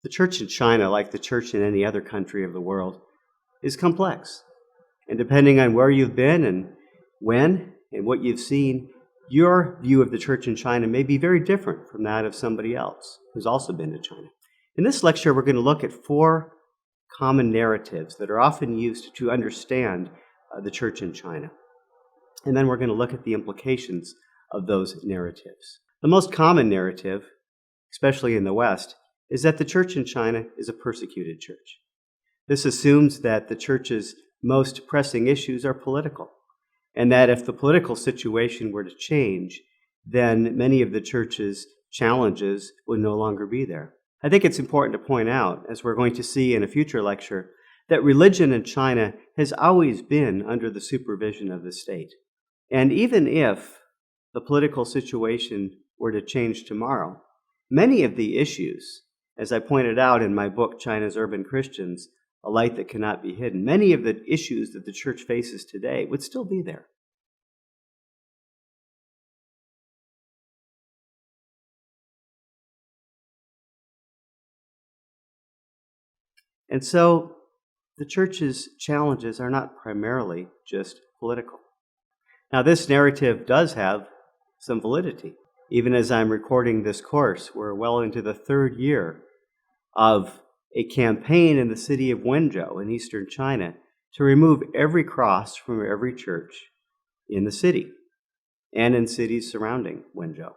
The church in China, like the church in any other country of the world, is complex. And depending on where you've been and when and what you've seen, your view of the church in China may be very different from that of somebody else who's also been to China. In this lecture, we're going to look at 4 common narratives that are often used to understand the church in China. And then we're going to look at the implications of those narratives. The most common narrative, especially in the West, is that the church in China is a persecuted church. This assumes that the church's most pressing issues are political, and that if the political situation were to change, then many of the church's challenges would no longer be there. I think it's important to point out, as we're going to see in a future lecture, that religion in China has always been under the supervision of the state. And even if the political situation were to change tomorrow, many of the issues, as I pointed out in my book, China's Urban Christians, A Light That Cannot Be Hidden, many of the issues that the church faces today would still be there. And so the church's challenges are not primarily just political. Now, this narrative does have some validity. Even as I'm recording this course, we're well into the 3rd year of a campaign in the city of Wenzhou in eastern China to remove every cross from every church in the city and in cities surrounding Wenzhou.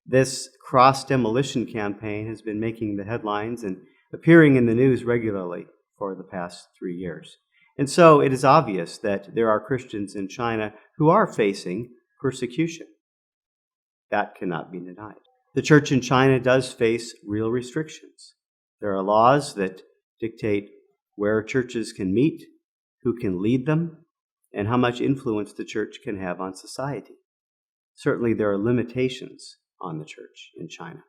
This cross demolition campaign has been making the headlines and appearing in the news regularly for the past 3 years. And so it is obvious that there are Christians in China who are facing persecution. That cannot be denied. The church in China does face real restrictions. There are laws that dictate where churches can meet, who can lead them, and how much influence the church can have on society. Certainly there are limitations on the church in China.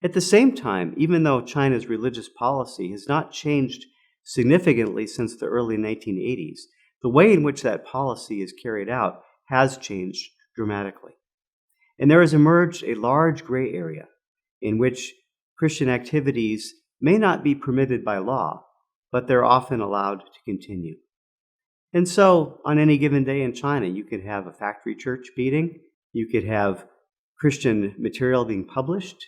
At the same time, even though China's religious policy has not changed significantly since the early 1980s, the way in which that policy is carried out has changed dramatically. And there has emerged a large gray area in which Christian activities may not be permitted by law, but they're often allowed to continue. And so, on any given day in China, you could have a factory church meeting, you could have Christian material being published,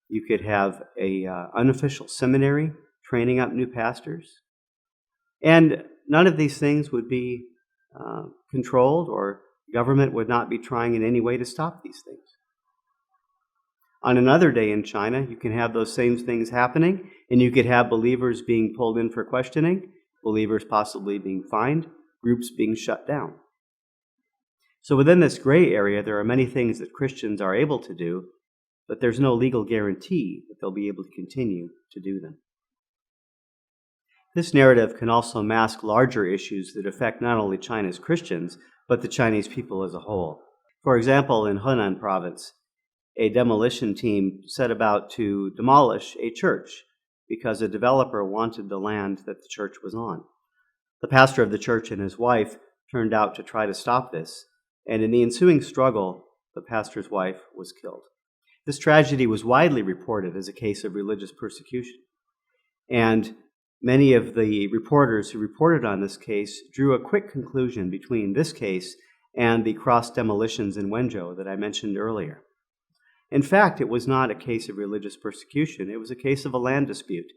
you could have a unofficial seminary training up new pastors, and none of these things would be controlled, or government would not be trying in any way to stop these things. On another day in China, you can have those same things happening, and you could have believers being pulled in for questioning, believers possibly being fined, groups being shut down. So within this gray area, there are many things that Christians are able to do, but there's no legal guarantee that they'll be able to continue to do them. This narrative can also mask larger issues that affect not only China's Christians, but the Chinese people as a whole. For example, in Henan province, a demolition team set about to demolish a church because a developer wanted the land that the church was on. The pastor of the church and his wife turned out to try to stop this, and in the ensuing struggle, the pastor's wife was killed. This tragedy was widely reported as a case of religious persecution, and many of the reporters who reported on this case drew a quick conclusion between this case and the cross demolitions in Wenzhou that I mentioned earlier. In fact, it was not a case of religious persecution, it was a case of a land dispute.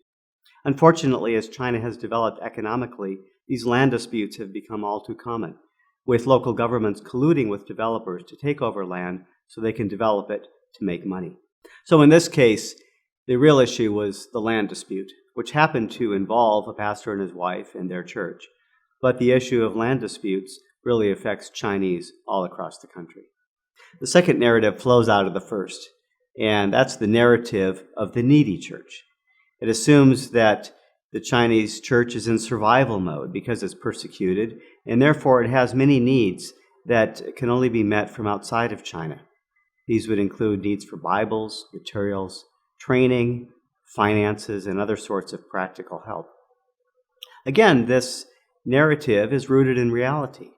Unfortunately, as China has developed economically, these land disputes have become all too common, with local governments colluding with developers to take over land so they can develop it to make money. So in this case, the real issue was the land dispute, which happened to involve a pastor and his wife and their church. But the issue of land disputes really affects Chinese all across the country. The second narrative flows out of the first, and that's the narrative of the needy church. It assumes that the Chinese church is in survival mode because it's persecuted, and therefore it has many needs that can only be met from outside of China. These would include needs for Bibles, materials, training, finances, and other sorts of practical help. Again, this narrative is rooted in reality.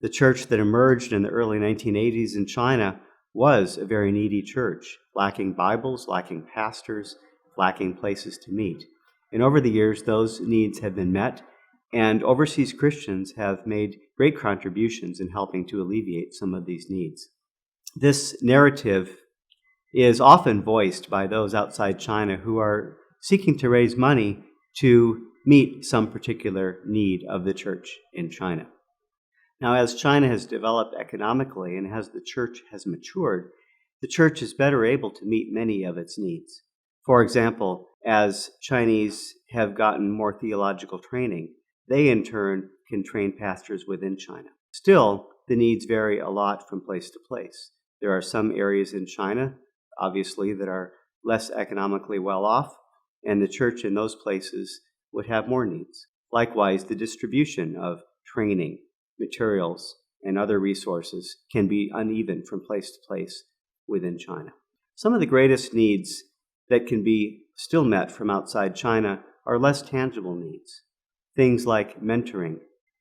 The church that emerged in the early 1980s in China was a very needy church, lacking Bibles, lacking pastors, lacking places to meet. And over the years, those needs have been met, and overseas Christians have made great contributions in helping to alleviate some of these needs. This narrative is often voiced by those outside China who are seeking to raise money to meet some particular need of the church in China. Now, as China has developed economically and as the church has matured, the church is better able to meet many of its needs. For example, as Chinese have gotten more theological training, they in turn can train pastors within China. Still, the needs vary a lot from place to place. There are some areas in China, obviously, that are less economically well off, and the church in those places would have more needs. Likewise, the distribution of training, materials, and other resources can be uneven from place to place within China. Some of the greatest needs that can be still met from outside China are less tangible needs. Things like mentoring,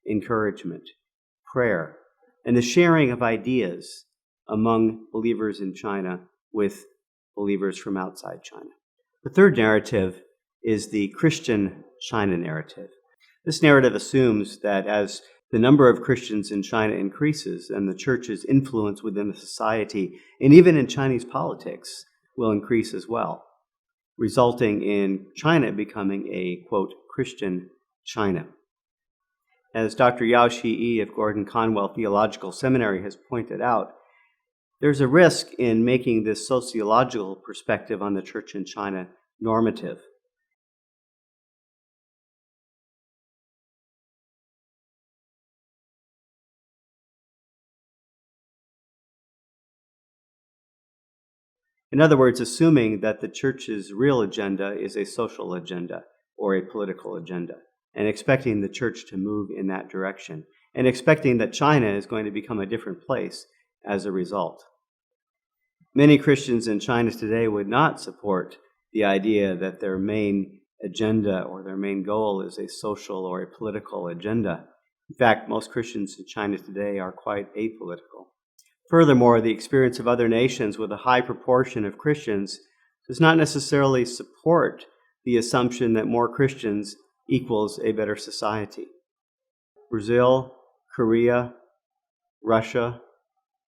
encouragement, prayer, and the sharing of ideas among believers in China with believers from outside China. The third narrative is the Christian China narrative. This narrative assumes that as the number of Christians in China increases and the church's influence within the society and even in Chinese politics will increase as well, resulting in China becoming a, quote, Christian China. As Dr. Yao Shi of Gordon Conwell Theological Seminary has pointed out, there's a risk in making this sociological perspective on the church in China normative. In other words, assuming that the church's real agenda is a social agenda or a political agenda, and expecting the church to move in that direction, and expecting that China is going to become a different place as a result. Many Christians in China today would not support the idea that their main agenda or their main goal is a social or a political agenda. In fact, most Christians in China today are quite apolitical. Furthermore, the experience of other nations with a high proportion of Christians does not necessarily support the assumption that more Christians equals a better society. Brazil, Korea, Russia,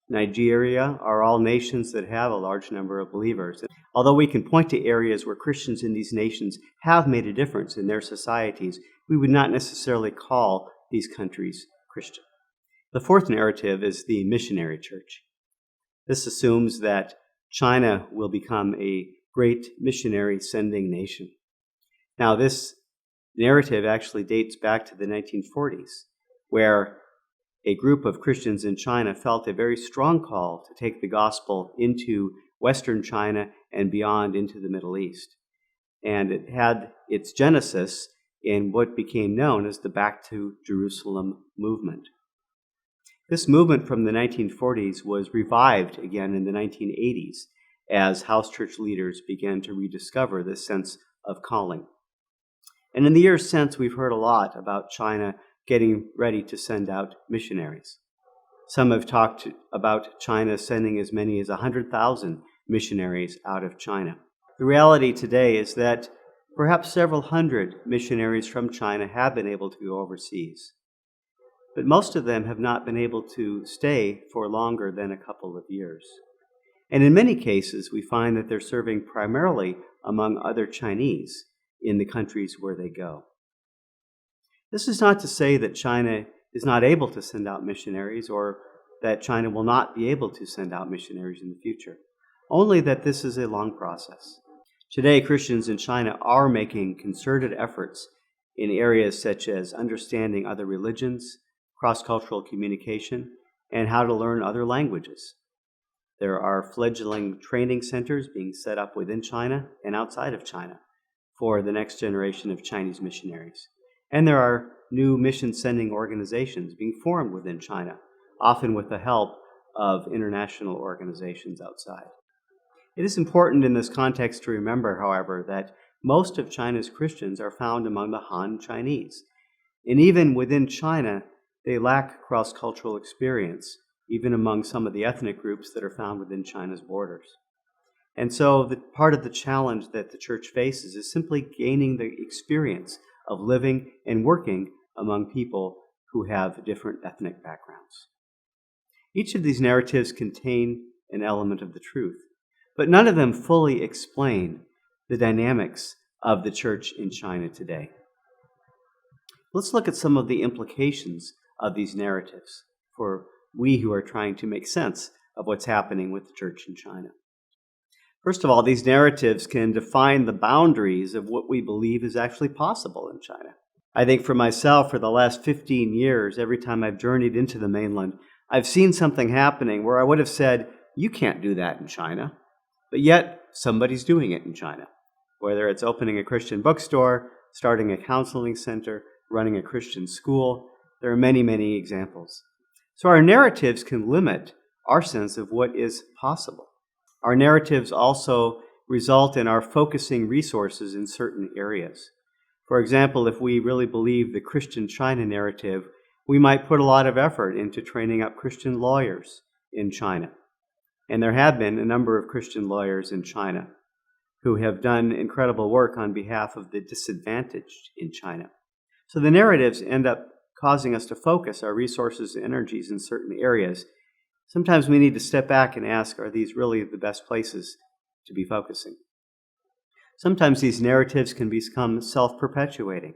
Nigeria are all nations that have a large number of believers. Although we can point to areas where Christians in these nations have made a difference in their societies, we would not necessarily call these countries Christian. The fourth narrative is the missionary church. This assumes that China will become a great missionary sending nation. Now, this narrative actually dates back to the 1940s, where a group of Christians in China felt a very strong call to take the gospel into Western China and beyond into the Middle East. And it had its genesis in what became known as the Back to Jerusalem movement. This movement from the 1940s was revived again in the 1980s as house church leaders began to rediscover this sense of calling. And in the years since, we've heard a lot about China getting ready to send out missionaries. Some have talked about China sending as many as 100,000 missionaries out of China. The reality today is that perhaps several hundred missionaries from China have been able to go overseas, but most of them have not been able to stay for longer than a couple of years. And in many cases, we find that they're serving primarily among other Chinese in the countries where they go. This is not to say that China is not able to send out missionaries or that China will not be able to send out missionaries in the future, only that this is a long process. Today, Christians in China are making concerted efforts in areas such as understanding other religions, cross-cultural communication, and how to learn other languages. There are fledgling training centers being set up within China and outside of China for the next generation of Chinese missionaries. And there are new mission-sending organizations being formed within China, often with the help of international organizations outside. It is important in this context to remember, however, that most of China's Christians are found among the Han Chinese. And even within China, they lack cross-cultural experience even among some of the ethnic groups that are found within China's borders. And so part of the challenge that the church faces is simply gaining the experience of living and working among people who have different ethnic backgrounds. Each of these narratives contain an element of the truth, but none of them fully explain the dynamics of the church in China today. Let's look at some of the implications of these narratives for we who are trying to make sense of what's happening with the church in China. First of all, these narratives can define the boundaries of what we believe is actually possible in China. I think for myself, for the last 15 years, every time I've journeyed into the mainland, I've seen something happening where I would have said, you can't do that in China, but yet somebody's doing it in China. Whether it's opening a Christian bookstore, starting a counseling center, running a Christian school, there are many, many examples. So our narratives can limit our sense of what is possible. Our narratives also result in our focusing resources in certain areas. For example, if we really believe the Christian China narrative, we might put a lot of effort into training up Christian lawyers in China. And there have been a number of Christian lawyers in China who have done incredible work on behalf of the disadvantaged in China. So the narratives end up causing us to focus our resources and energies in certain areas. Sometimes we need to step back and ask, are these really the best places to be focusing? Sometimes these narratives can become self-perpetuating.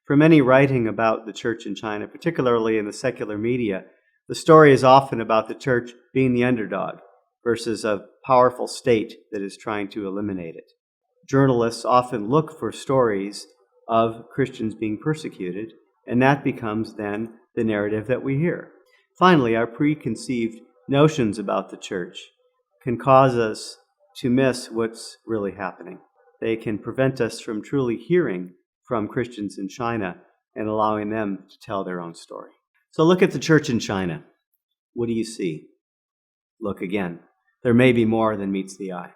For many writing about the church in China, particularly in the secular media, the story is often about the church being the underdog versus a powerful state that is trying to eliminate it. Journalists often look for stories of Christians being persecuted, and that becomes then the narrative that we hear. Finally, our preconceived notions about the church can cause us to miss what's really happening. They can prevent us from truly hearing from Christians in China and allowing them to tell their own story. So look at the church in China. What do you see? Look again. There may be more than meets the eye.